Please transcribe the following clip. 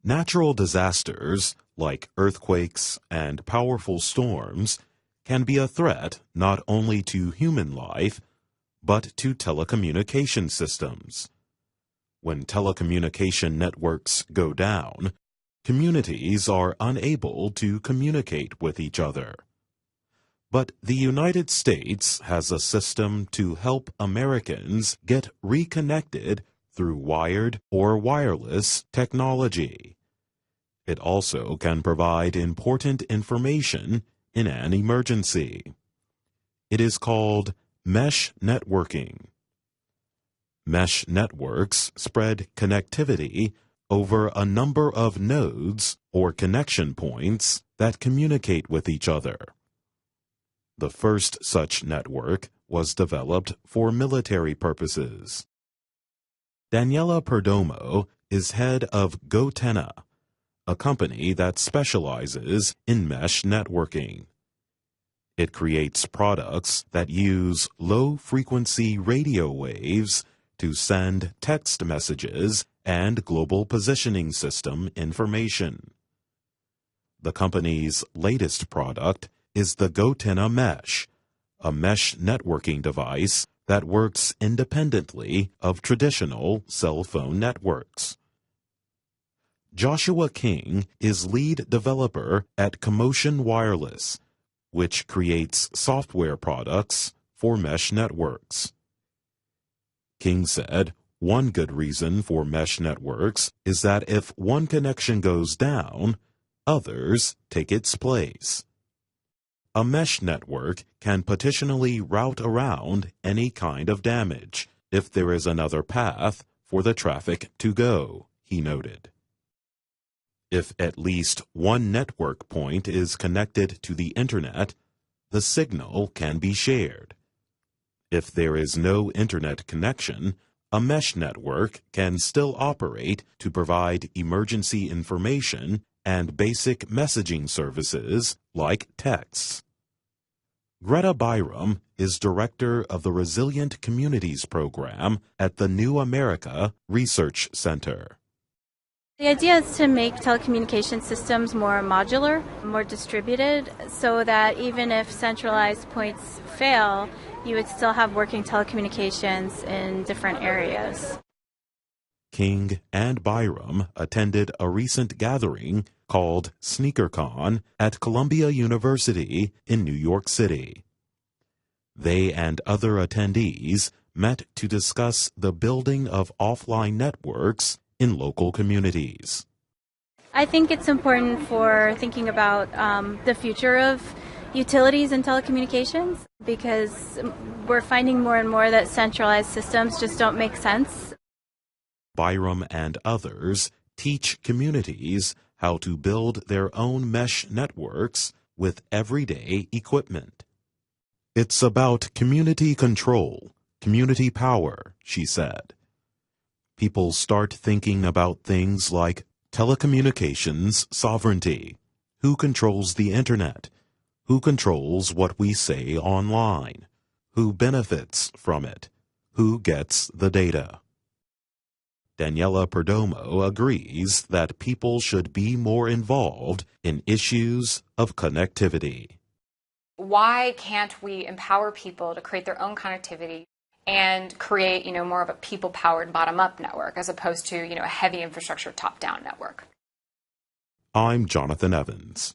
Natural disasters, like earthquakes and powerful storms, can be a threat not only to human life, but to telecommunication systems. When telecommunication networks go down, communities are unable to communicate with each other. But the United States has a system to help Americans get reconnected through wired or wireless technology. It also can provide important information in an emergency. It is called mesh networking. Mesh networks spread connectivity over a number of nodes or connection points that communicate with each other. The first such network was developed for military purposes. Daniela Perdomo is head of Gotenna, a company that specializes in mesh networking. It creates products that use low-frequency radio waves to send text messages and global positioning system information. The company's latest product is the Gotenna Mesh, a mesh networking device that works independently of traditional cell phone networks. Joshua King is lead developer at Commotion Wireless, which creates software products for mesh networks. King said, one good reason for mesh networks is that if one connection goes down, others take its place. A mesh network can potentially route around any kind of damage if there is another path for the traffic to go, he noted. If at least one network point is connected to the Internet, the signal can be shared. If there is no Internet connection, a mesh network can still operate to provide emergency information and basic messaging services like texts. Greta Byram is director of the Resilient Communities program at the New America Research Center. The idea is to make telecommunication systems more modular, more distributed, so that even if centralized points fail, you would still have working telecommunications in different areas. King and Byram attended a recent gathering called SneakerCon at Columbia University in New York City. They and other attendees met to discuss the building of offline networks in local communities. I think it's important for thinking about the future of utilities and telecommunications, because we're finding more and more that centralized systems just don't make sense. Byram and others teach communities how to build their own mesh networks with everyday equipment. It's about community control, community power, she said. People start thinking about things like telecommunications sovereignty. Who controls the Internet? Who controls what we say online? Who benefits from it? Who gets the data? Daniela Perdomo agrees that people should be more involved in issues of connectivity. Why can't we empower people to create their own connectivity and create, more of a people-powered bottom-up network as opposed to, a heavy infrastructure top-down network? I'm Jonathan Evans.